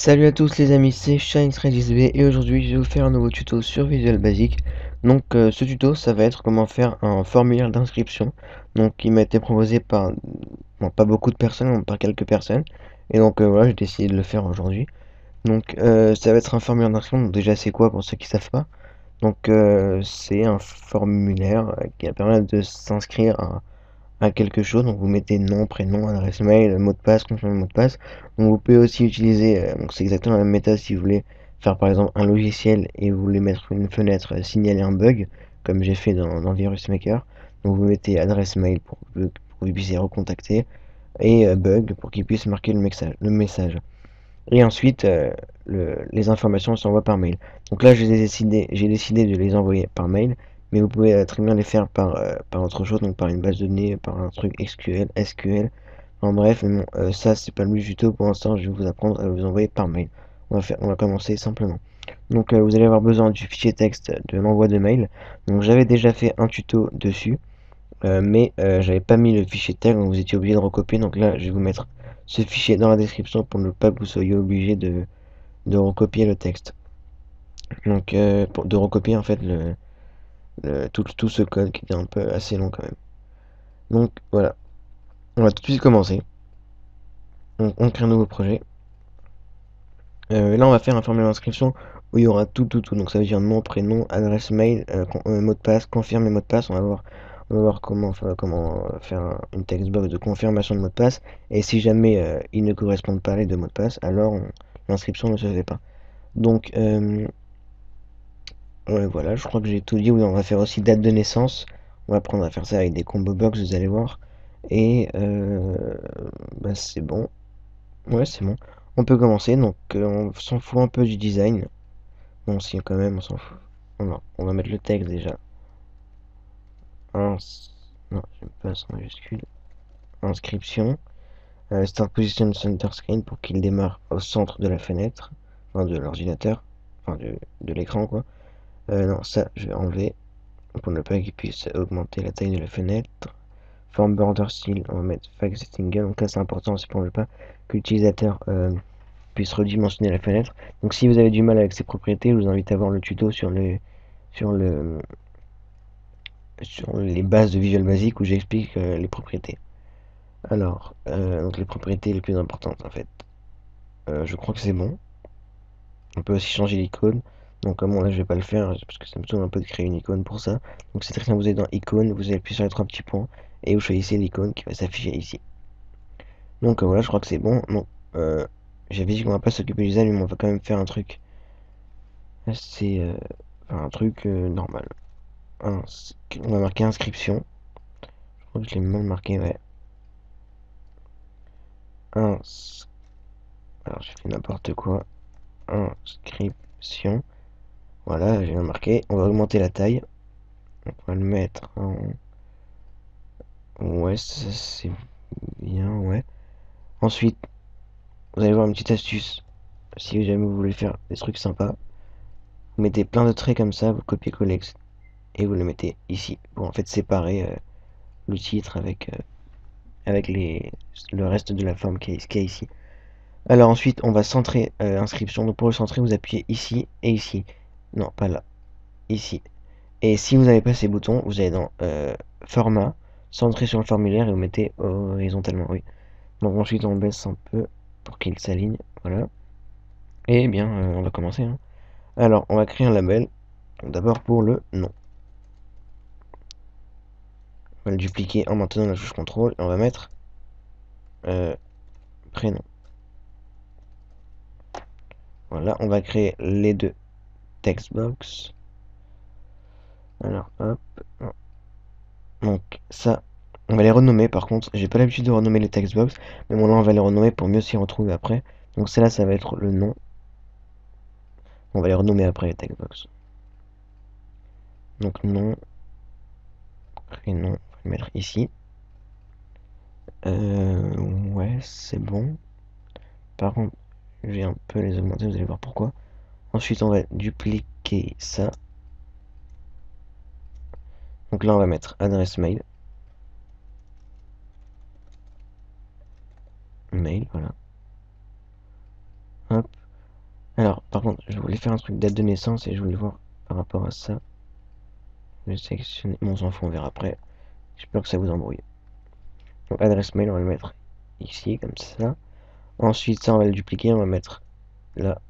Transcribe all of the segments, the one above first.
Salut à tous les amis, c'est ShineThreadsB et aujourd'hui je vais vous faire un nouveau tuto sur Visual Basic. Donc ce tuto ça va être comment faire un formulaire d'inscription. Donc il m'a été proposé par, bon, pas beaucoup de personnes, mais par quelques personnes. Et donc voilà, j'ai décidé de le faire aujourd'hui. Donc ça va être un formulaire d'inscription. Donc déjà c'est quoi pour ceux qui savent pas? Donc c'est un formulaire qui va permettre de s'inscrire à quelque chose. Donc vous mettez nom, prénom, adresse mail, mot de passe, confirmer le mot de passe. Donc vous pouvez aussi utiliser, donc c'est exactement la même méthode si vous voulez faire par exemple un logiciel et vous voulez mettre une fenêtre signaler un bug, comme j'ai fait dans Virus Maker. Donc vous mettez adresse mail pour que vous puissiez recontacter et bug pour qu'il puisse marquer le message. Et ensuite, les informations s'envoient par mail. Donc là, j'ai décidé de les envoyer par mail, mais vous pouvez très bien les faire par autre chose, donc par une base de données, par un truc SQL. En bref, mais bon, ça, c'est pas le but du tuto. Pour l'instant, je vais vous apprendre à vous envoyer par mail. On va commencer simplement. Donc, vous allez avoir besoin du fichier texte de l'envoi de mail. Donc, j'avais déjà fait un tuto dessus. Mais j'avais pas mis le fichier tag, donc vous étiez obligé de recopier. Donc là, je vais vous mettre ce fichier dans la description pour ne pas que vous soyez obligé de recopier le texte. Donc de recopier en fait tout ce code qui était un peu assez long quand même. Donc voilà, on va tout de suite commencer. On crée un nouveau projet. Là, on va faire un formulaire d'inscription où il y aura tout. Donc ça veut dire nom, prénom, adresse mail, mot de passe, confirme les mots de passe. On va voir comment faire une textbox de confirmation de mot de passe. Et si jamais ils ne correspondent pas les deux mots de passe, alors l'inscription ne se fait pas. Donc ouais, voilà, je crois que j'ai tout dit. Oui, on va faire aussi date de naissance. On va apprendre à faire ça avec des combo box, vous allez voir. Et bah c'est bon. Ouais, c'est bon. On peut commencer. Donc on s'en fout un peu du design. Bon, si quand même, on s'en fout. On va mettre le texte déjà. Ins... Non, j'aime pas sans majuscule. Inscription. Start Position Center Screen pour qu'il démarre au centre de la fenêtre. Enfin, de l'ordinateur. Enfin, de l'écran, quoi. Non, ça, je vais enlever pour ne pas qu'il puisse augmenter la taille de la fenêtre. Form Border Style, on va mettre Flag Setting. Donc là, c'est important, c'est pour ne pas que l'utilisateur puisse redimensionner la fenêtre. Donc si vous avez du mal avec ces propriétés, je vous invite à voir le tuto sur le sur les bases de Visual Basic où j'explique les propriétés. Alors, donc les propriétés les plus importantes en fait. Je crois que c'est bon. On peut aussi changer l'icône. Donc comme là je vais pas le faire parce que ça me saoule un peu de créer une icône pour ça. Donc c'est très simple, vous êtes dans icône, vous allez appuyer sur les trois petits points et vous choisissez l'icône qui va s'afficher ici. Donc voilà, je crois que c'est bon. Non, j'avais dit qu'on va pas s'occuper du design, mais on va quand même faire un truc assez, enfin, un truc normal. On va marquer inscription. Je crois que je l'ai mal marqué, ouais. Ins... Alors j'ai fait n'importe quoi. Inscription. Voilà, j'ai bien marqué. On va augmenter la taille. On va le mettre en... Ouais, ça c'est bien, ouais. Ensuite, vous allez voir une petite astuce. Si jamais vous voulez faire des trucs sympas, vous mettez plein de traits comme ça, vous copiez-collez et vous le mettez ici pour en fait séparer le titre avec le reste de la forme qui est ici. Alors ensuite, on va centrer inscription. Donc pour le centrer, vous appuyez ici et ici. Non, pas là, ici. Et si vous n'avez pas ces boutons, vous allez dans format, centrer sur le formulaire et vous mettez horizontalement, oui. Donc ensuite, on baisse un peu pour qu'il s'aligne, voilà. Et bien, on va commencer, hein. Alors, on va créer un label, d'abord pour le nom. On va le dupliquer en maintenant la touche CTRL et on va mettre prénom. Voilà, on va créer les deux textbox. Alors, hop. Donc, ça, on va les renommer par contre. J'ai pas l'habitude de renommer les textbox, mais bon, là, on va les renommer pour mieux s'y retrouver après. Donc, celle-là, ça va être le nom. On va les renommer après les textbox. Donc, nom, prénom, on va le mettre ici. Ouais, c'est bon. Par contre, je vais un peu les augmenter, vous allez voir pourquoi. Ensuite, on va dupliquer ça. Donc là, on va mettre adresse mail. Mail, voilà. Hop. Alors, par contre, je voulais faire un truc date de naissance et je voulais voir par rapport à ça. Je vais sélectionner. Bon, on s'en fout, on verra après. J'espère que ça vous embrouille. Donc, adresse mail, on va le mettre ici, comme ça. Ensuite, ça, on va le dupliquer, on va mettre là.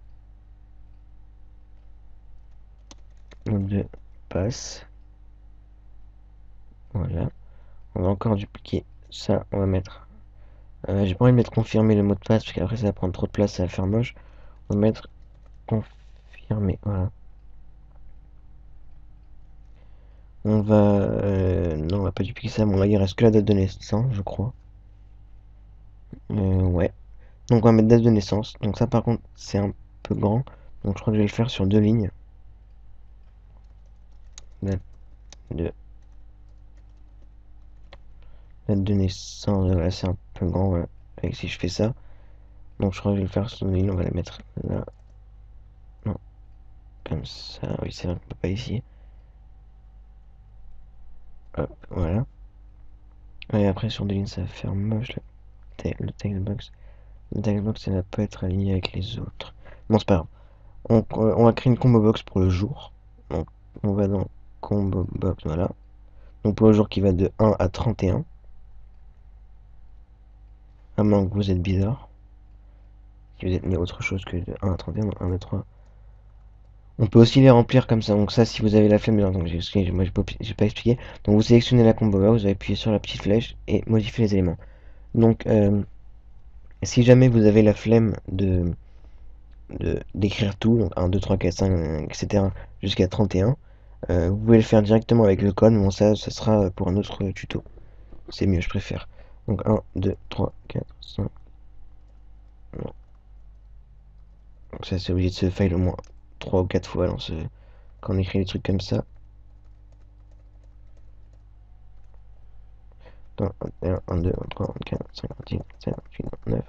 Mot de passe. Voilà. On va encore dupliquer ça, on va mettre. J'ai pas envie de mettre confirmer le mot de passe parce qu'après ça va prendre trop de place, ça va faire moche. On va mettre confirmer, voilà. On va... non, on va pas dupliquer ça, bon là il reste que la date de naissance, je crois. Ouais. Donc on va mettre date de naissance. Donc ça par contre c'est un peu grand. Donc je crois que je vais le faire sur 2 lignes. Date de, date de naissance, voilà, c'est un peu grand, voilà. Et si je fais ça. Donc je crois que je vais le faire sur 2 lignes, on va la mettre là. Non, comme ça, oui c'est vrai qu'on peut pas ici. Hop, voilà. Et après sur 2 lignes ça va faire moche le textbox. Le textbox ça va pas être aligné avec les autres. Bon c'est pas grave. On va créer une combo box pour le jour. Donc on va dans combo box, voilà. Donc pour le jour qui va de 1 à 31. À moins que vous êtes bizarre. Si vous êtes mis autre chose que de 1 à 31, donc 1, 2, 3. On peut aussi les remplir comme ça. Donc ça, si vous avez la flemme, donc moi j'ai pas expliqué. Donc vous sélectionnez la combo box, vous appuyez sur la petite flèche et modifiez les éléments. Donc si jamais vous avez la flemme d'écrire tout, donc 1, 2, 3, 4, 5, etc. jusqu'à 31, vous pouvez le faire directement avec le code. Bon ça sera pour un autre tuto. C'est mieux, je préfère. Donc 1, 2, 3, 4, 5. Non. Donc ça c'est obligé de se fail au moins 3 ou 4 fois quand on écrit des trucs comme ça. Dans 21, 22, 23, 24, 25, 26, 27, 28, 29,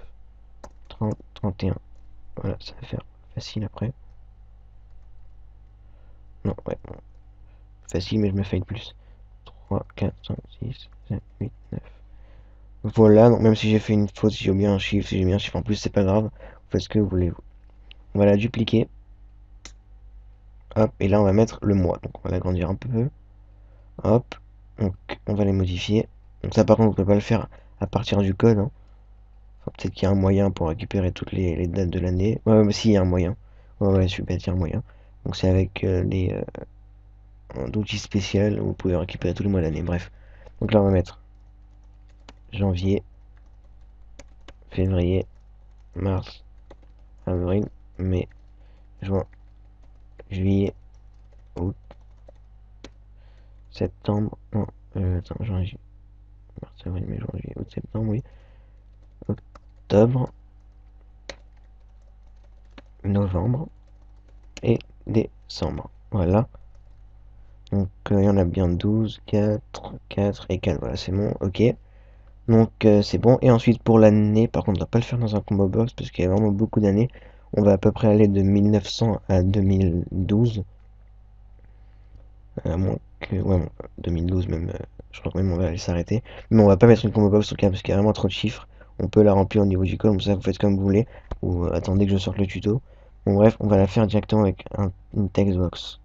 30, 31. Voilà, ça va faire facile après. Non, ouais, bon. Facile, mais je me fail plus. 3, 4, 5, 6, 7, 8, 9. Voilà, donc même si j'ai fait une faute, si j'ai oublié un chiffre, si j'ai mis un chiffre en plus, c'est pas grave. Vous faites ce que vous voulez. On va la dupliquer. Hop, et là on va mettre le mois. Donc on va l'agrandir un peu. Hop, donc on va les modifier. Donc ça par contre, on peut pas le faire à partir du code, hein. Enfin, peut-être qu'il y a un moyen pour récupérer toutes les dates de l'année. Ouais, mais si, il y a un moyen. Ouais, super, il y a un moyen. Donc c'est avec les outils spéciaux où vous pouvez récupérer tous les mois de l'année. Bref. Donc là, on va mettre janvier, février, mars, avril, mai, juin, juillet, août, septembre. Non, attends, janvier, mars, avril, mai, juin, juillet, août, septembre, oui. Octobre, novembre et décembre. Voilà. Donc il y en a bien 12, 4, 4 et 4. Voilà, c'est bon, ok. Donc c'est bon. Et ensuite pour l'année, par contre, on va pas le faire dans un combo box parce qu'il y a vraiment beaucoup d'années. On va à peu près aller de 1900 à 2012. À moins que... Ouais, bon, 2012 même, je crois que même on va aller s'arrêter. Mais on va pas mettre une combo box au cas parce qu'il y a vraiment trop de chiffres. On peut la remplir au niveau du code, comme ça vous faites comme vous voulez. Ou attendez que je sorte le tuto. Bon bref, on va la faire directement avec une text box.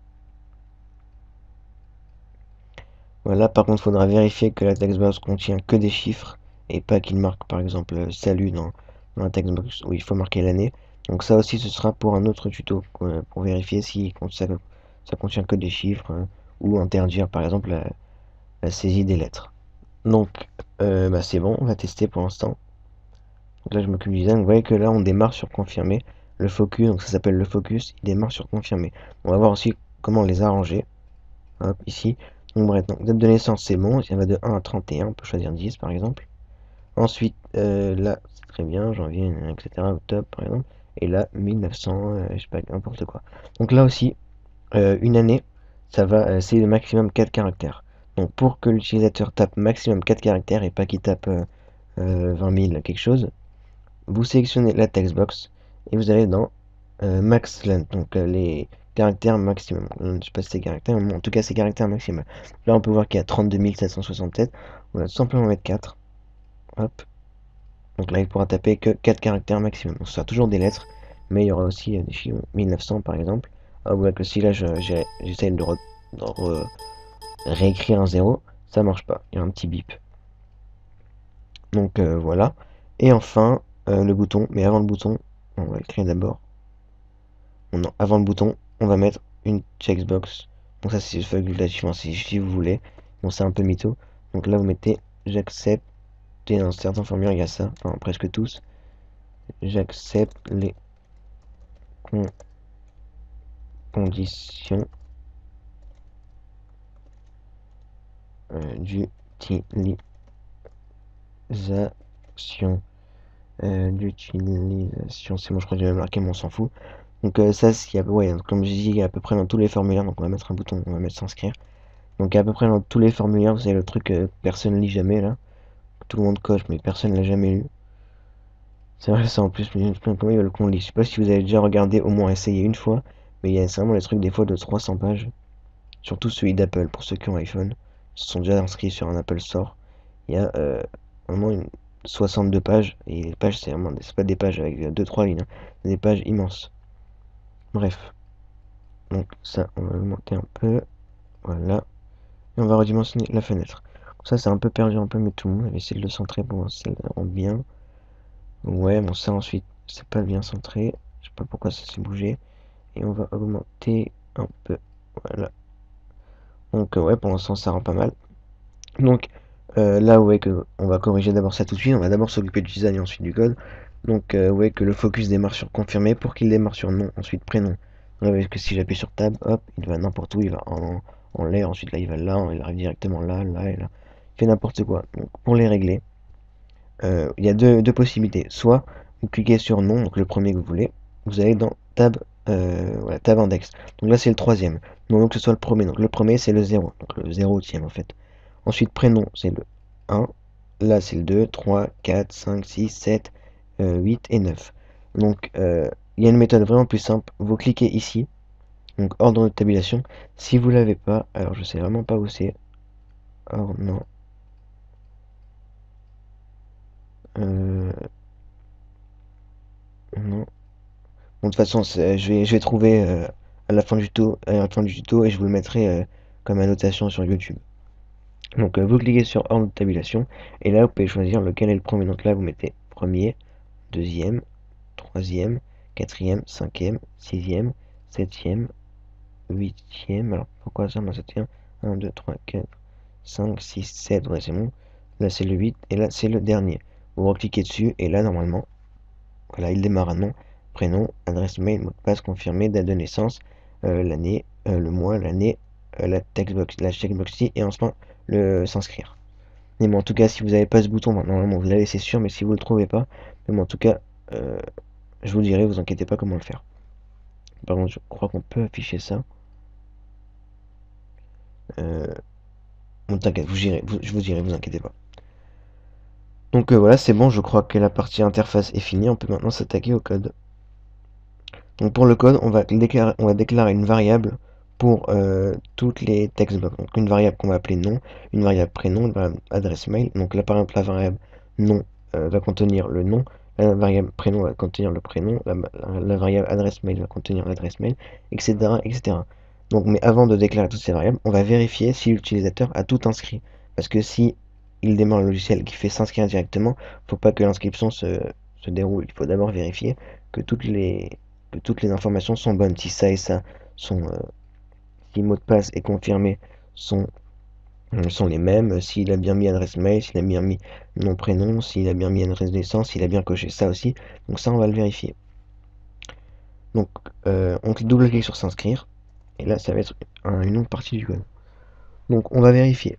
Voilà, par contre, il faudra vérifier que la textbox contient que des chiffres et pas qu'il marque par exemple salut dans la textbox où il faut marquer l'année. Donc ça aussi, ce sera pour un autre tuto pour vérifier si ça contient que des chiffres ou interdire par exemple la saisie des lettres. Donc bah, c'est bon, on va tester pour l'instant. Donc là, je m'occupe du design. Vous voyez que là, on démarre sur confirmer. Le focus, donc ça s'appelle le focus, il démarre sur confirmer. On va voir aussi comment les arranger. Hop, ici. Donc bref, donc, date de naissance c'est bon, ça va de 1 à 31, on peut choisir 10 par exemple. Ensuite, là, c'est très bien, janvier, etc., octobre par exemple. Et là, 1900, je sais pas, n'importe quoi. Donc là aussi, une année, ça va, c'est le maximum 4 caractères. Donc pour que l'utilisateur tape maximum 4 caractères et pas qu'il tape 20 000 quelque chose, vous sélectionnez la textbox et vous allez dans max length, donc les caractères maximum. Je ne sais pas si c'est caractères, mais en tout cas c'est caractères maximum. Là on peut voir qu'il y a 32 767. On va tout simplement mettre 4. Hop. Donc là il pourra taper que 4 caractères maximum. Donc ce sera toujours des lettres, mais il y aura aussi des chiffres 1900 par exemple. Ah, ouais, que si là j'essaie de réécrire un 0, ça marche pas, il y a un petit bip. Donc voilà. Et enfin, le bouton, mais avant le bouton, on va écrire d'abord. Non, avant le bouton, on va mettre une checkbox. Donc ça c'est facultatif, hein, si vous voulez. Bon, c'est un peu mytho. Donc là vous mettez j'accepte, et dans certains formulaires il y a ça, enfin presque tous. J'accepte les conditions d'utilisation. C'est bon, je crois que j'ai même marqué, mais on s'en fout. Donc ça, ouais, comme je dis, il y a à peu près dans tous les formulaires. Donc on va mettre un bouton, on va mettre s'inscrire. Donc à peu près dans tous les formulaires, vous savez le truc que personne lit jamais là. Tout le monde coche, mais personne l'a jamais lu. C'est vrai ça en plus, mais comment ils veulent qu'on lit. Je sais pas si vous avez déjà regardé, au moins essayé une fois, mais il y a vraiment des trucs des fois de 300 pages. Surtout celui d'Apple, pour ceux qui ont iPhone. Ils se sont déjà inscrits sur un Apple Store. Il y a vraiment 62 pages, et les pages c'est vraiment c'est pas des pages avec deux trois lignes, hein. C'est des pages immenses. Bref, donc ça on va augmenter un peu, voilà, et on va redimensionner la fenêtre. Ça c'est un peu perdu un peu, mais tout le monde va essayer de le centrer pour voir si ça le rend bien. Ouais, bon ça ensuite c'est pas bien centré, je sais pas pourquoi ça s'est bougé, et on va augmenter un peu, voilà. Donc ouais, pour l'instant ça rend pas mal. Donc là, ouais, que on va corriger d'abord ça tout de suite. On va d'abord s'occuper du design et ensuite du code. Donc, ouais, que le focus démarre sur confirmé pour qu'il démarre sur nom, ensuite prénom. Ouais, que si j'appuie sur tab, hop, il va n'importe où, il va en l'air, ensuite là, il va là, il arrive directement là, là et là. Il fait n'importe quoi. Donc, pour les régler, il y a deux possibilités. Soit vous cliquez sur nom, donc le premier que vous voulez, vous allez dans tab, voilà, tab index. Donc là, c'est le troisième. Donc, que ce soit le premier. Donc, le premier, c'est le 0. Donc, le 0e en fait. Ensuite, prénom, c'est le 1. Là, c'est le 2, 3, 4, 5, 6, 7, 8 et 9. Donc, il y a une méthode vraiment plus simple. Vous cliquez ici, donc ordre de tabulation. Si vous l'avez pas, alors je sais vraiment pas où c'est. Or, non. Euh, non. Bon, de toute façon, je vais trouver à la fin du tuto et je vous le mettrai comme annotation sur YouTube. Donc, vous cliquez sur ordre de tabulation et là, vous pouvez choisir lequel est le premier. Donc là, vous mettez premier, deuxième, troisième, quatrième, cinquième, sixième, septième, huitième. Alors pourquoi ça, moi ça tient 1, 2, 3, 4, 5, 6, 7, ouais c'est bon. Là c'est le 8 et là c'est le dernier. Vous recliquez dessus et là normalement, voilà, il démarre un nom, prénom, adresse mail, mot de passe confirmé, date de naissance, l'année, le mois, l'année, la checkbox ici et ensuite le s'inscrire. Mais bon, en tout cas, si vous n'avez pas ce bouton, normalement vous l'avez, c'est sûr, mais si vous le trouvez pas, mais bon, en tout cas, euh, je vous dirai, vous inquiétez pas comment le faire. Par contre, je crois qu'on peut afficher ça. Bon, t'inquiète, je vous dirai, vous inquiétez pas. Donc voilà, c'est bon, je crois que la partie interface est finie. On peut maintenant s'attaquer au code. Donc pour le code, on va déclarer une variable pour toutes les textbox. Donc une variable qu'on va appeler nom, une variable prénom, une variable adresse mail. Donc là, par exemple, la variable nom va contenir le nom, la variable prénom va contenir le prénom, la variable adresse mail va contenir l'adresse mail, etc., etc. Donc, mais avant de déclarer toutes ces variables, on va vérifier si l'utilisateur a tout inscrit. Parce que si il démarre le logiciel qui fait s'inscrire directement, faut pas que l'inscription se déroule. Il faut d'abord vérifier que toutes les informations sont bonnes. Si ça et ça sont, si mot de passe est confirmé, sont les mêmes. S'il a bien mis adresse mail, s'il a bien mis nom prénom, s'il a bien mis adresse de naissance, s'il a bien coché ça aussi. Donc ça, on va le vérifier. Donc on double-clique sur s'inscrire. Et là, ça va être une autre partie du code. Donc on va vérifier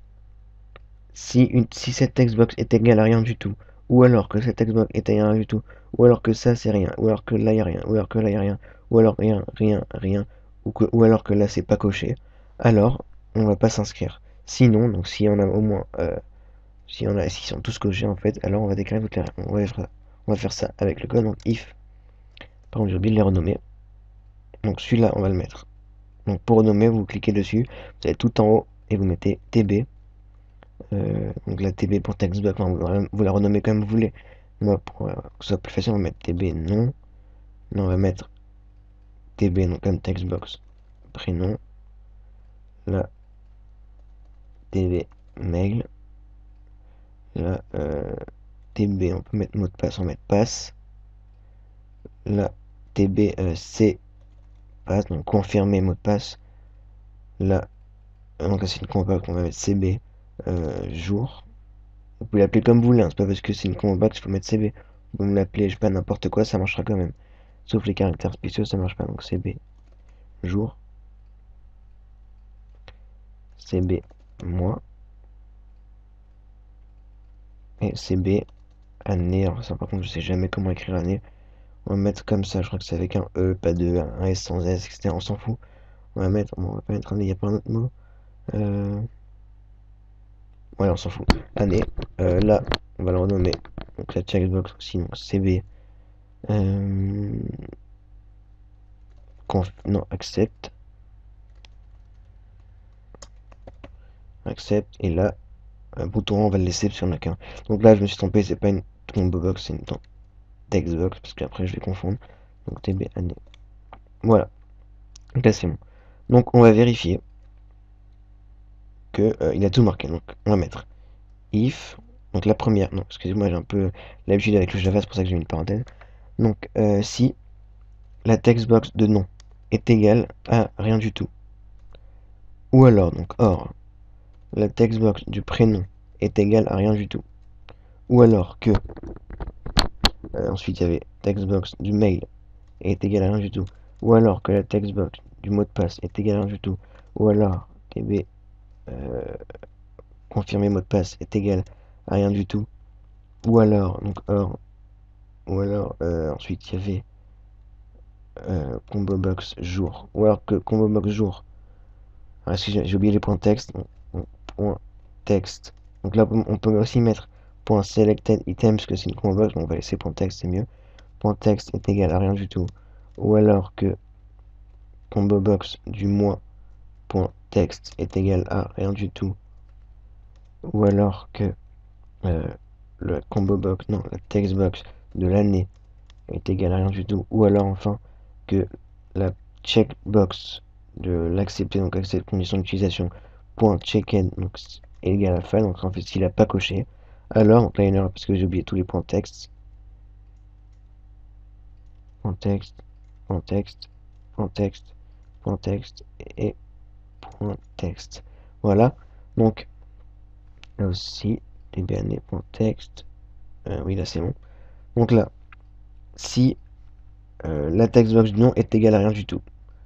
si cette textbox est égale à rien du tout, ou alors que cette textbox est égale à rien du tout, ou alors que ça c'est rien, ou alors que là il y a rien, ou alors que là il y a rien, ou alors rien, rien, rien, ou alors que là c'est pas coché, alors on va pas s'inscrire. Sinon, donc si on a au moins, s'ils sont tous cochés en fait, alors on va déclarer toutes les règles. On va faire ça avec le code, donc if, par contre j'ai oublié de les renommer, donc celui-là on va le mettre. Donc pour renommer, vous cliquez dessus, vous allez tout en haut et vous mettez tb. Donc la TB pour textbox, enfin, vous la renommez comme vous voulez. Moi, pour que ce soit plus facile, on va mettre TB non. Là, on va mettre TB, donc comme textbox prénom. Là, TB mail. Là, TB, on peut mettre mot de passe, on va mettre passe. Là, TB C passe, donc confirmer mot de passe. Là, donc c'est une combo qu'on va mettre CB jour. Vous pouvez l'appeler comme vous voulez, hein. C'est pas parce que c'est une combo box qu'il faut mettre CB. Vous pouvez me l'appeler, je sais pas, n'importe quoi, ça marchera quand même. Sauf les caractères spéciaux, ça marche pas. Donc CB jour, CB mois, et CB année. Alors ça, par contre, je sais jamais comment écrire année. On va mettre comme ça, je crois que c'est avec un E, pas de un S sans S, etc. On s'en fout. On va mettre, bon, on va pas mettre année, il n'y a pas un autre mot. Ouais, on s'en fout. Année. Là, on va le renommer. Donc la checkbox aussi, donc CB. Non, accepte. Accepte. Et là, un bouton, on va le laisser parce qu'il n'y en a qu'un. Donc là, je me suis trompé, c'est pas une combo box, c'est une textbox, parce qu'après je vais confondre. Donc TB année. Voilà. Donc là, c'est bon. Donc on va vérifier que il a tout marqué. Donc on va mettre if. Donc la première. Non, excusez-moi, j'ai un peu l'habitude avec le Java, c'est pour ça que j'ai mis une parenthèse. Donc si la textbox de nom est égale à rien du tout. Ou alors, donc or, la textbox du prénom est égale à rien du tout. Ou alors que, ensuite il y avait textbox du mail est égale à rien du tout. Ou alors que la textbox du mot de passe est égale à rien du tout. Ou alors TB confirmé mot de passe est égal à rien du tout. Ou alors, donc or, ou alors ensuite il y avait combo box jour. Ou alors que combo box jour. Alors excusez, j'ai oublié les points texte. Point texte. Donc là on peut aussi mettre point selected item parce que c'est une combo box, mais on va laisser point texte, c'est mieux. Point texte est égal à rien du tout. Ou alors que combo box du mois point texte est égal à rien du tout. Ou alors que le combo box, non, la text box de l'année est égal à rien du tout. Ou alors enfin que la checkbox de l'accepter, donc accepter condition d'utilisation, point checked, donc est égal à false. Donc en fait s'il n'a pas coché, alors donc là il y a une erreur parce que j'ai oublié tous les points texte. Point texte, point texte, point texte, point texte et point texte. Voilà. Donc là aussi dbna.text. Oui là c'est bon. Donc là, si la textbox du nom est égale à rien du tout.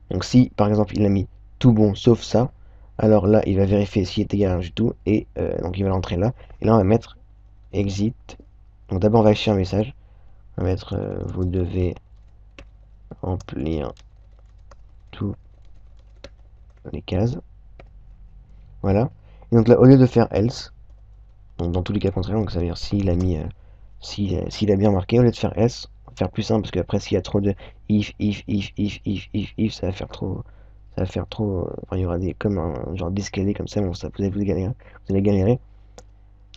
Donc si par exemple il a mis tout bon sauf ça, alors là il va vérifier s'il est égal à rien du tout et donc il va l'entrer là. Et là on va mettre exit. Donc d'abord on va afficher un message. On va mettre vous devez remplir toutes les cases. Voilà. Et donc là au lieu de faire else, donc dans tous les cas contraires, donc ça veut dire s'il a mis s'il a bien marqué, au lieu de faire else, on va faire plus simple parce qu'après s'il y a trop de if, ça va faire trop. Ça va faire trop. Enfin, il y aura des comme un genre d'escalier comme ça, bon ça vous allez galérer. Vous allez galérer.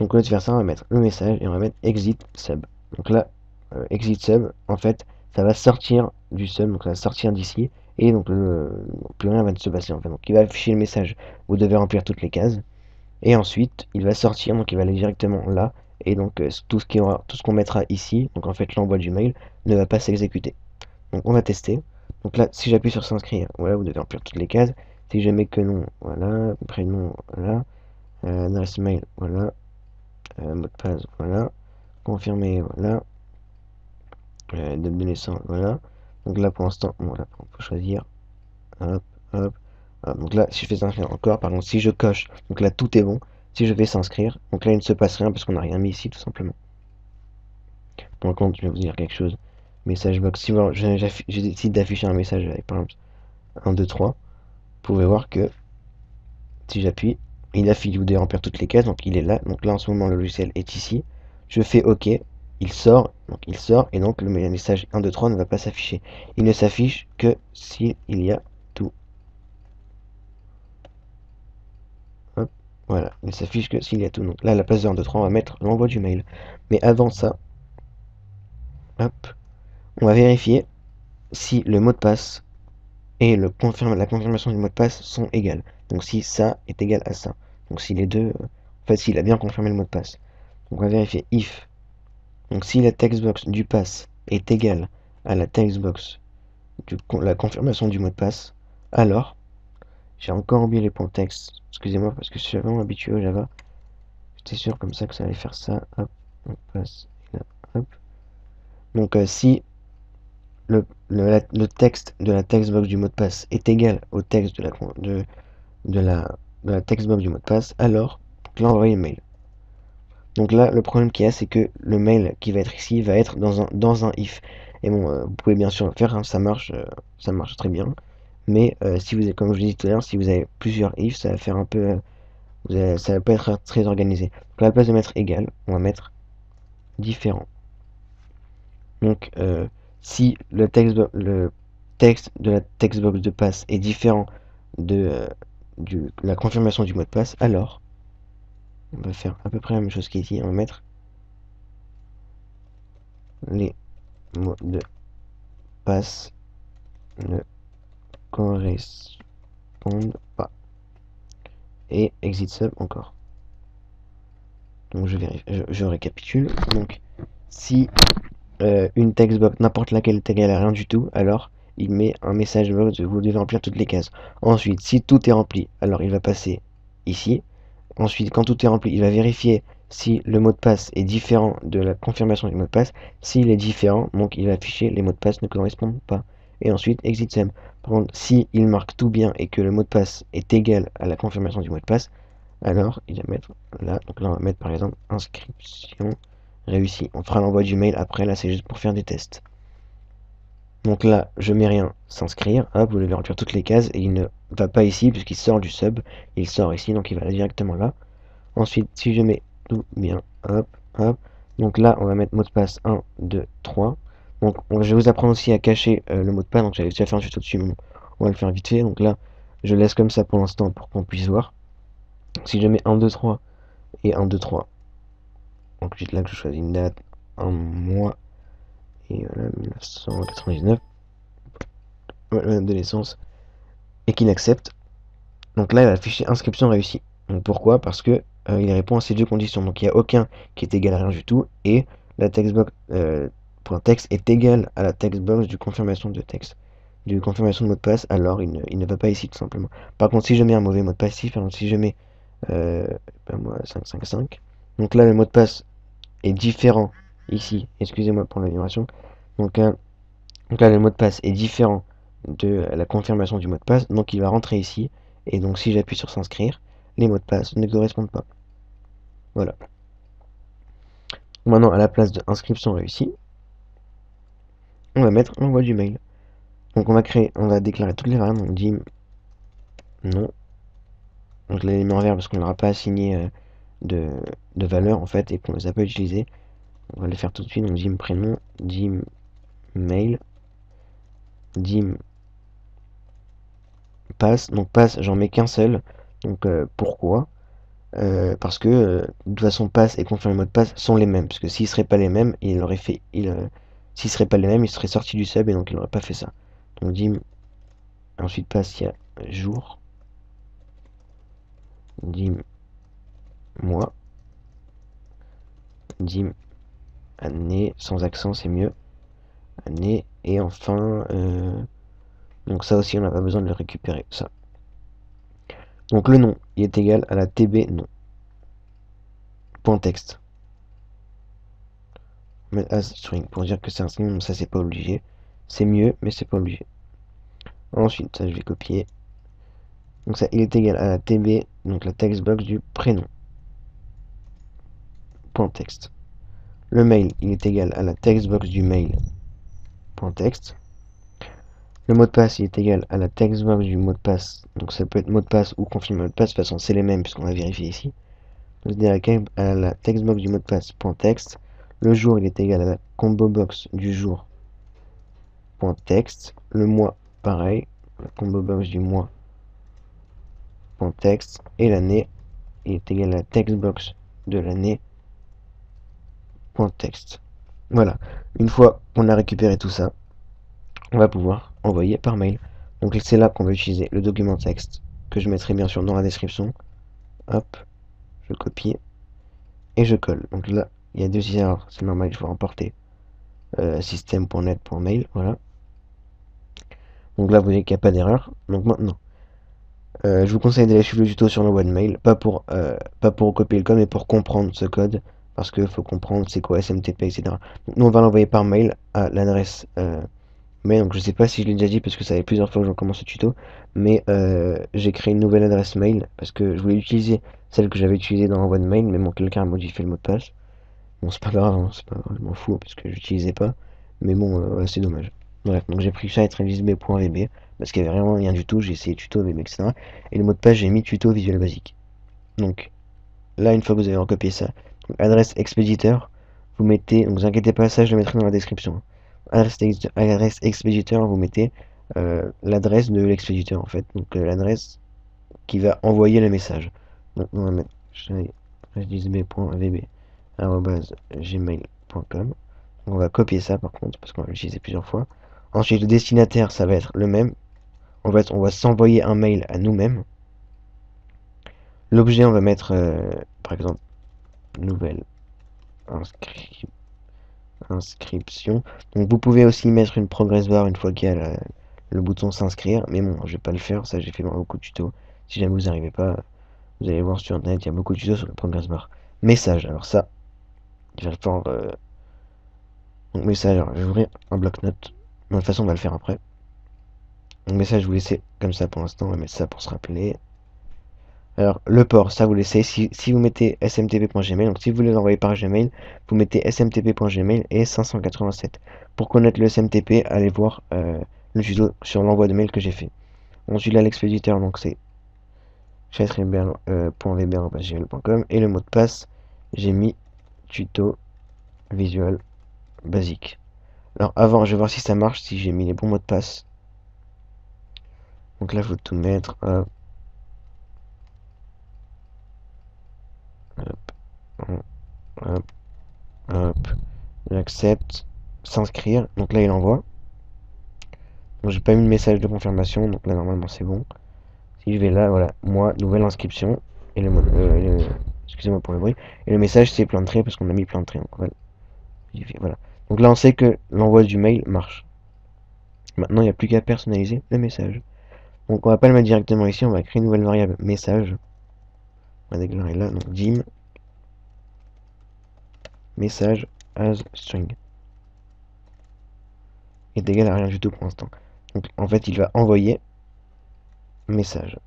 Donc au lieu de faire ça, on va mettre le message et on va mettre exit sub. Donc là, exit sub, en fait, ça va sortir du sub, donc ça va sortir d'ici, et donc plus rien va se passer en fait. Donc il va afficher le message, vous devez remplir toutes les cases, et ensuite il va sortir, donc il va aller directement là, et donc tout ce qu'on mettra ici, donc en fait l'envoi du mail, ne va pas s'exécuter. Donc on va tester. Donc là, si j'appuie sur s'inscrire, voilà, vous devez remplir toutes les cases. Si je mets que non, voilà, prénom, voilà, adresse mail, voilà, mot de passe, voilà, confirmer, voilà, date de naissance, voilà. Donc là, pour l'instant, voilà, on peut choisir, hop, hop, hop. Donc là, si je fais s'inscrire encore, par contre, si je coche, donc là, tout est bon. Si je vais s'inscrire, donc là, il ne se passe rien parce qu'on n'a rien mis ici, tout simplement. Par contre, je vais vous dire quelque chose. Message box, si voilà, je décide d'afficher un message avec, par exemple, 1, 2, 3, vous pouvez voir que si j'appuie, il affiche, vous devez remplir toutes les cases, donc il est là. Donc là en ce moment le logiciel est ici. Je fais OK, il sort, et donc le message 1, 2, 3 ne va pas s'afficher. Il ne s'affiche que s'il y a tout. Hop, voilà, il ne s'affiche que s'il y a tout. Donc là à la place de 1, 2, 3, on va mettre l'envoi du mail. Mais avant ça, hop, on va vérifier si le mot de passe et la confirmation du mot de passe sont égales. Donc si ça est égal à ça. Donc si les deux, en fait s'il a bien confirmé le mot de passe. Donc on va vérifier if. Donc si la textbox du pass est égale à la textbox la confirmation du mot de passe, alors j'ai encore oublié les points texte. Excusez-moi parce que je suis vraiment habitué au Java. J'étais sûr comme ça que ça allait faire ça. Hop, on passe et là, hop. Donc si le texte de la textbox du mot de passe est égal au texte de la textbox du mot de passe, alors là envoyer le mail. Donc là, le problème qu'il y a, c'est que le mail qui va être ici va être dans un if. Et bon, vous pouvez bien sûr le faire, hein, ça marche très bien. Mais si vous avez, comme je vous disais tout à l'heure, si vous avez plusieurs ifs, ça va faire un peu, ça va pas être très organisé. Donc à la place de mettre égal, on va mettre différent. Donc si le texte de la textbox de passe est différent de la confirmation du mot de passe, alors on va faire à peu près la même chose qu'ici. On va mettre les mots de passe ne correspondent pas. Et exit sub encore. Donc je récapitule. Donc si une textbox, n'importe laquelle est égale à rien du tout, alors il met un message box de vous devez remplir toutes les cases. Ensuite, si tout est rempli, alors il va passer ici. Ensuite, quand tout est rempli, il va vérifier si le mot de passe est différent de la confirmation du mot de passe. S'il est différent, donc il va afficher les mots de passe ne correspondent pas. Et ensuite, exit sum. Par contre, si il marque tout bien et que le mot de passe est égal à la confirmation du mot de passe, alors il va mettre là, donc là on va mettre par exemple inscription réussie. On fera l'envoi du mail après, là c'est juste pour faire des tests. Donc là, je mets rien, s'inscrire, hop, vous devez remplir toutes les cases et il ne va pas ici puisqu'il sort du sub, il sort ici, donc il va directement là. Ensuite, si je mets tout bien, hop, hop, donc là, on va mettre mot de passe 1, 2, 3. Donc, je vais vous apprendre aussi à cacher le mot de passe, donc j'avais déjà fait un tuto dessus, mais bon, on va le faire vite fait. Donc là, je laisse comme ça pour l'instant pour qu'on puisse voir. Si je mets 1, 2, 3 et 1, 2, 3, ensuite là, que je choisis une date, un mois, et voilà, 1999, voilà, de naissance, et qu'il accepte. Donc là, il va afficher inscription réussie. Donc pourquoi? Parce que il répond à ces deux conditions. Donc il n'y a aucun qui est égal à rien du tout. Et la textbox .text est égale à la textbox du confirmation de texte. Du confirmation de mot de passe, alors il ne va pas ici tout simplement. Par contre, si je mets un mauvais mot de passe ici, par exemple, si je mets moi 555, donc là le mot de passe est différent ici. Excusez-moi pour la vibration. Donc, donc là le mot de passe est différent de la confirmation du mot de passe. Donc il va rentrer ici. Et donc si j'appuie sur s'inscrire, les mots de passe ne correspondent pas. Voilà. Maintenant, à la place de inscription réussie, on va mettre envoi du mail. Donc on va déclarer toutes les variables. On dit non. Donc je les met en vert parce qu'on n'aura pas assigné de valeur en fait et qu'on ne les a pas utilisées. On va les faire tout de suite. Donc dim prénom, dim mail, dim passe. Donc passe, j'en mets qu'un seul. Donc pourquoi? Parce que de toute façon passe et confirmer mot de passe sont les mêmes, parce que s'ils seraient pas les mêmes, il aurait fait, s'ils seraient pas les mêmes, il serait sorti du sub et donc il n'aurait pas fait ça. Donc dim, ensuite passe, il y a jour, dim mois, dim année, sans accent c'est mieux, année, et enfin, donc ça aussi on n'a pas besoin de le récupérer, ça. Donc le nom, il est égal à la tb nom, point texte. Mettre as string pour dire que c'est un string, ça c'est pas obligé. C'est mieux, mais c'est pas obligé. Ensuite, ça je vais copier. Donc ça, il est égal à la tb, donc la textbox du prénom. Point texte. Le mail, il est égal à la textbox du mail. Point texte. Le mot de passe, il est égal à la textbox du mot de passe. Donc ça peut être mot de passe ou confirmer mot de passe. De toute façon, c'est les mêmes puisqu'on va vérifier ici. Donc c'est à la textbox du mot de passe. Point texte. Le jour, il est égal à la combo box du jour. Point texte. Le mois, pareil. La combo box du mois. Point texte. Et l'année, il est égal à la textbox de l'année. Point texte. Voilà. Une fois qu'on a récupéré tout ça, on va pouvoir envoyer par mail. Donc c'est là qu'on va utiliser le document texte, que je mettrai bien sûr dans la description. Hop, je copie et je colle. Donc là, il y a deux erreurs, c'est normal, je vais remporter système.net.mail, voilà. Donc là, vous voyez qu'il n'y a pas d'erreur. Donc maintenant, je vous conseille d'aller suivre le tuto sur l'envoi de mail, pas pour copier le code, mais pour comprendre ce code, parce qu'il faut comprendre c'est quoi SMTP, etc. Donc nous, on va l'envoyer par mail à l'adresse mail. Donc je sais pas si je l'ai déjà dit, parce que ça fait plusieurs fois que je commence ce tuto, mais j'ai créé une nouvelle adresse mail, parce que je voulais utiliser celle que j'avais utilisée dans l'envoi de mail, mais bon, quelqu'un a modifié le mot de passe. Bon, c'est pas grave, hein, c'est pas grave, je m'en fous, parce que j'utilisais pas, mais bon, ouais, c'est dommage. Bref, donc j'ai pris site.vb.vb parce qu'il y avait vraiment rien du tout, j'ai essayé tuto, VB, etc. Et le mot de passe, j'ai mis tuto visuel basique. Donc là, une fois que vous avez recopié ça, donc, adresse expéditeur, vous mettez, donc vous inquiétez pas, ça je le mettrai dans la description. Adresse expéditeur, vous mettez l'adresse de l'expéditeur en fait, donc l'adresse qui va envoyer le message. Donc on va mettre gmail.com. On va copier ça par contre, parce qu'on va l'utiliser plusieurs fois. Ensuite, le destinataire, ça va être le même. En fait, on va s'envoyer un mail à nous-mêmes. L'objet, on va mettre, par exemple, nouvelle inscription. Donc, vous pouvez aussi mettre une progress bar une fois qu'il y a le bouton s'inscrire. Mais bon, je vais pas le faire. Ça, j'ai fait dans beaucoup de tutos. Si jamais vous n'arrivez pas, vous allez voir sur internet, il y a beaucoup de tutos sur le progress bar. Message, alors ça, je vais le faire. Donc, message, alors, je vais ouvrir un bloc-notes. De toute façon, on va le faire après. Donc, message, je vous laissez comme ça pour l'instant. On va mettre ça pour se rappeler. Alors, le port, ça vous laissez. Si vous mettez smtp.gmail, donc si vous voulez l'envoyer par Gmail, vous mettez smtp.gmail et 587. Pour connaître le SMTP, allez voir le tuto sur l'envoi de mail que j'ai fait. Ensuite, là, l'expéditeur, donc c'est chatrebert.vb.gmail.com et le mot de passe, j'ai mis tuto visual basique. Alors, avant, je vais voir si ça marche, si j'ai mis les bons mots de passe. Donc là, il faut tout mettre. Hop, hop, hop, hop. J'accepte. S'inscrire. Donc là, il envoie. Donc j'ai pas mis le message de confirmation. Donc là, normalement, c'est bon. Si je vais là, voilà. Moi, nouvelle inscription. Et excusez-moi pour le bruit. Et le message, c'est plein de traits parce qu'on a mis plein de traits. Donc voilà. Donc là, on sait que l'envoi du mail marche. Maintenant, il n'y a plus qu'à personnaliser le message. Donc on va pas le mettre directement ici. On va créer une nouvelle variable message. On va déclarer là. Donc dim message as string est égal à rien du tout pour l'instant. Donc en fait, il va envoyer message.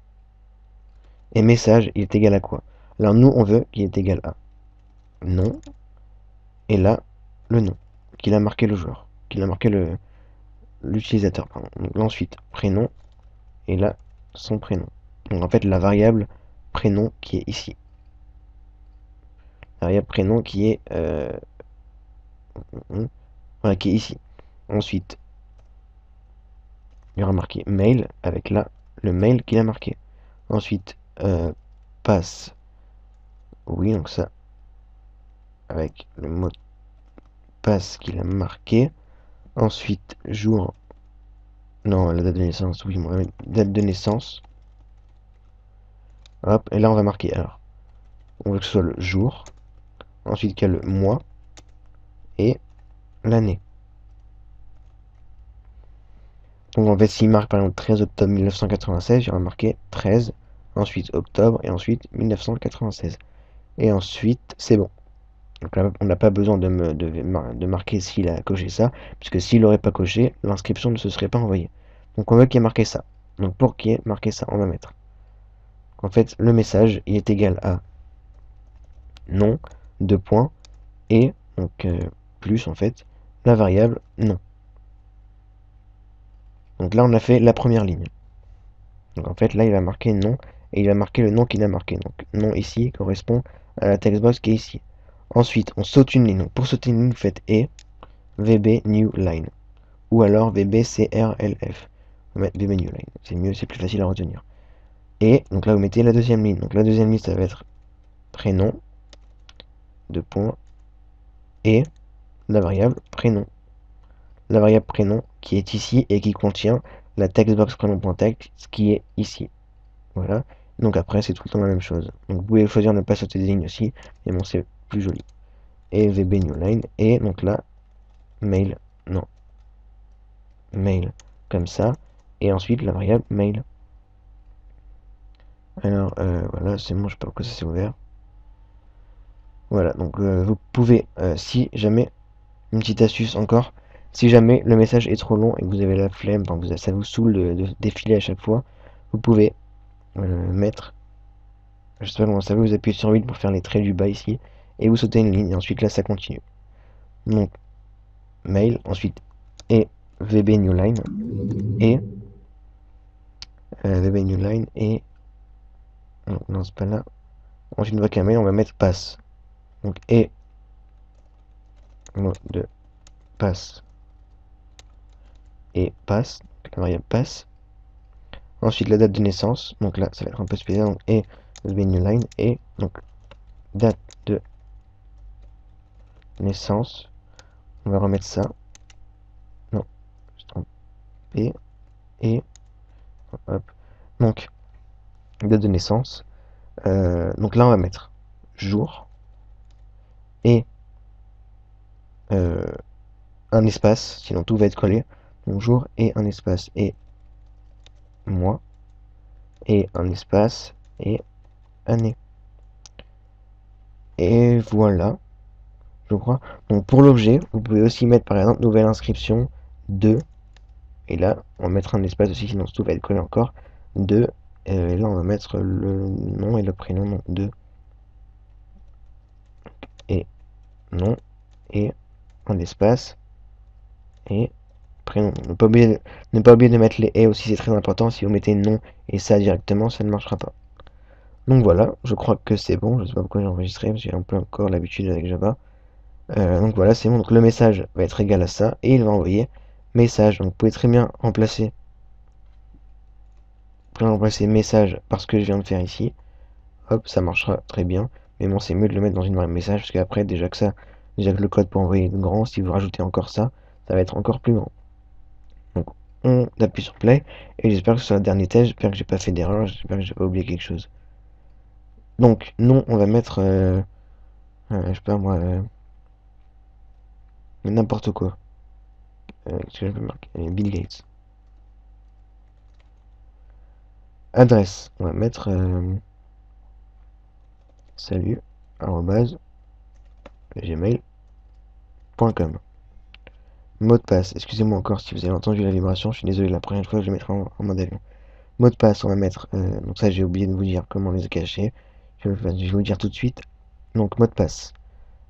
Et message, il est égal à quoi? Alors nous, on veut qu'il est égal à nom, et là, le nom, qu'il a marqué le joueur, qu'il a marqué l'utilisateur, pardon. Donc là, ensuite, prénom, et là, son prénom. Donc en fait, la variable prénom qui est ici. La variable prénom qui est, voilà, qui est ici. Ensuite, il y aura marqué mail, avec là, le mail qu'il a marqué. Ensuite, passe, oui, donc ça, avec le mot de passe qu'il a marqué. Ensuite, jour. Non, la date de naissance, oui, on va mettre date de naissance. Hop, et là on va marquer alors. On veut que ce soit le jour. Ensuite, qu'il y a le mois et l'année. Donc en fait, s'il marque par exemple 13 octobre 1996, il va marquer 13, ensuite octobre et ensuite 1996. Et ensuite, c'est bon. Donc là, on n'a pas besoin de marquer s'il a coché ça, puisque s'il n'aurait pas coché, l'inscription ne se serait pas envoyée. Donc on veut qu'il y ait marqué ça. Donc pour qu'il y ait marqué ça, on va mettre. En fait, le message, il est égal à nom, deux points, et donc plus en fait, la variable nom. Donc là, on a fait la première ligne. Donc en fait, là, il va marquer nom, et il va marquer le nom qu'il a marqué. Donc nom ici correspond à la textbox qui est ici. Ensuite, on saute une ligne. Donc pour sauter une ligne, vous faites et VB new line. Ou alors VB CRLF. On va mettre VB new line. C'est mieux, c'est plus facile à retenir. Et donc là, vous mettez la deuxième ligne. Donc la deuxième ligne, ça va être prénom, deux points, et la variable prénom. la variable prénom qui est ici et qui contient la textbox prénom.text qui est ici. Voilà. Donc après, c'est tout le temps la même chose. Donc vous pouvez choisir de ne pas sauter des lignes aussi, mais bon, c'est plus joli. Et VB Newline, et donc là, mail, non, mail, comme ça, et ensuite la variable mail. Alors, voilà, c'est bon, je sais pas pourquoi ça s'est ouvert. Voilà, donc vous pouvez, si jamais, une petite astuce encore, si jamais le message est trop long et que vous avez la flemme, enfin, ça vous saoule de défiler à chaque fois, vous pouvez mettre, je sais pas comment ça veut, vous appuyez sur 8 pour faire les traits du bas ici, et vous sautez une ligne, et ensuite là ça continue. Donc, mail, ensuite, et VB Newline, et VB Newline, et, non c'est pas là, ensuite une fois qu'un mail, on va mettre passe. Donc, et, mot de passe, et passe, la variable passe. Ensuite la date de naissance, donc là ça va être un peu spécial, donc et VB Newline, et donc date de naissance, on va remettre ça, non, je trompe, et, hop, donc date de naissance, donc là on va mettre jour, et un espace, sinon tout va être collé, donc jour et un espace, et mois, et un espace, et année. Et voilà, je crois. Donc pour l'objet, vous pouvez aussi mettre par exemple nouvelle inscription 2. Et là, on va mettre un espace aussi, sinon tout va être collé encore. 2. Et là, on va mettre le nom et le prénom, donc 2. Et nom, et un espace, et prénom. Ne pas oublier, de mettre les et aussi, c'est très important. Si vous mettez nom et ça directement, ça ne marchera pas. Donc voilà, je crois que c'est bon. Je sais pas pourquoi j'ai enregistré, j'ai un peu encore l'habitude avec Java. Donc voilà, c'est bon. Donc le message va être égal à ça, et il va envoyer message. Donc vous pouvez très bien remplacer message par ce que je viens de faire ici. Hop, ça marchera très bien. Mais bon, c'est mieux de le mettre dans une variable message, parce qu'après, déjà que le code pour envoyer est grand, si vous rajoutez encore ça, ça va être encore plus grand. Donc on appuie sur play, et j'espère que ce sera le dernier test, j'espère que j'ai pas fait d'erreur, j'espère que j'ai pas oublié quelque chose. Donc non, on va mettre, je sais pas moi, n'importe quoi. Qu'est-ce que je peux marquer? Bill Gates. Adresse, on va mettre salut, arrobase, gmail.com. Mot de passe, excusez-moi encore si vous avez entendu la vibration, je suis désolé, la prochaine fois je le mettrai en mode avion. Mot de passe, on va mettre, donc ça j'ai oublié de vous dire comment les cacher, je vais vous dire tout de suite. Donc mot de passe,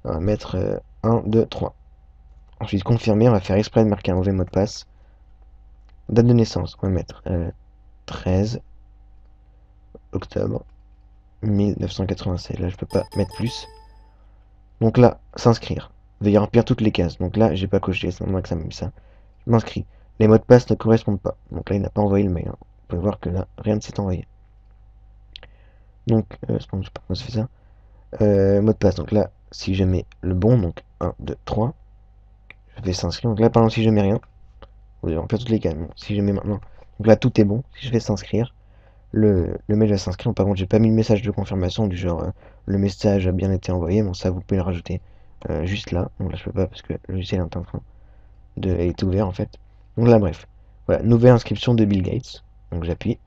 on va mettre 1, 2, 3. Ensuite confirmer, on va faire exprès de marquer un mauvais mot de passe. Date de naissance, on va mettre 13 octobre 1996, là je peux pas mettre plus. Donc là, s'inscrire, veuillez remplir toutes les cases, donc là j'ai pas coché, c'est normal que ça me met ça. Je m'inscris. Les mots de passe ne correspondent pas. Donc là, il n'a pas envoyé le mail. Hein. Vous pouvez voir que là, rien ne s'est envoyé. Donc, je sais pas comment ça fait ça. Mot de passe. Donc là, si je mets le bon, donc 1, 2, 3, je vais s'inscrire. Donc là, par exemple, si je mets rien, vous allez remplir toutes les cases. Bon, si je mets maintenant, donc là, tout est bon. Si je fais s'inscrire, le mail va s'inscrire. Par contre, j'ai pas mis le message de confirmation du genre le message a bien été envoyé. Bon, ça, vous pouvez le rajouter juste là. Donc là, je peux pas parce que le logiciel est en train est ouvert en fait. Donc là, bref. Voilà, nouvelle inscription de Bill Gates. Donc j'appuie.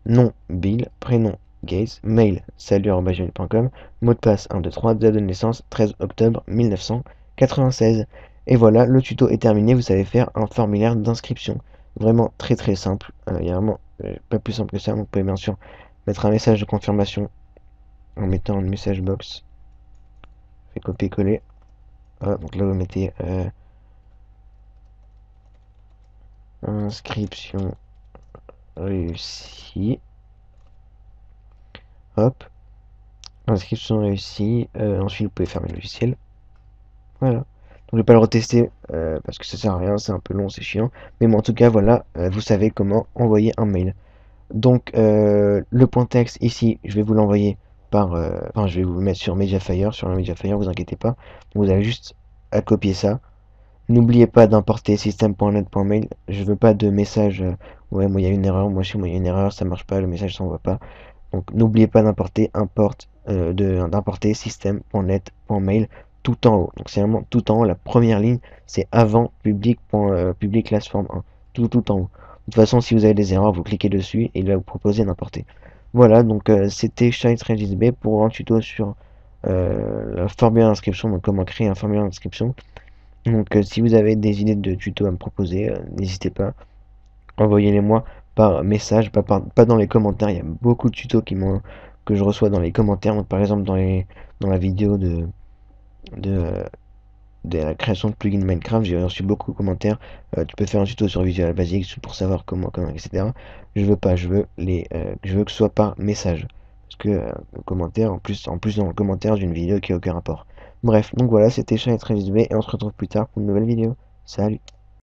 Nom Bill, prénom Gates, mail salut@gmail.com, mot de passe 1, 2, 3, date de naissance 13 octobre 1996. Et voilà, le tuto est terminé. Vous savez faire un formulaire d'inscription. Vraiment très très simple. Il y a vraiment pas plus simple que ça. Donc vous pouvez bien sûr mettre un message de confirmation en mettant une message box. Fait copier-coller. Donc là vous mettez inscription réussie. Hop. Inscription réussie. Ensuite, vous pouvez fermer le logiciel. Voilà. Donc, je vais pas le retester parce que ça sert à rien, c'est un peu long, c'est chiant. Mais bon, en tout cas, voilà, vous savez comment envoyer un mail. Donc, le point texte ici, je vais vous l'envoyer par. Enfin, je vais vous le mettre sur Mediafire, sur un Mediafire, vous inquiétez pas. Vous avez juste à copier ça. N'oubliez pas d'importer système.net.mail. Je veux pas de message. Ouais, moi il y a une erreur, moi chez moi il y a une erreur, ça marche pas, le message s'envoie pas. Donc n'oubliez pas d'importer système.net.mail tout en haut. Donc c'est vraiment tout en haut. La première ligne, c'est avant public class form 1. Tout en haut. De toute façon, si vous avez des erreurs, vous cliquez dessus et il va vous proposer d'importer. Voilà, donc c'était ShadesRegistB pour un tuto sur le formulaire d'inscription, donc comment créer un formulaire d'inscription. Donc si vous avez des idées de tutos à me proposer, n'hésitez pas, envoyez-les-moi par message, pas dans les commentaires. Il y a beaucoup de tutos que je reçois dans les commentaires. Donc, par exemple dans la vidéo de, euh, de la création de plugins Minecraft, j'ai reçu beaucoup de commentaires. Tu peux faire un tuto sur Visual Basic pour savoir comment, etc. Je veux pas, je veux que ce soit par message. Parce que le commentaire, en plus dans le commentaire d'une vidéo qui a aucun rapport. Bref, donc voilà, c'était Chat et Très et on se retrouve plus tard pour une nouvelle vidéo. Salut!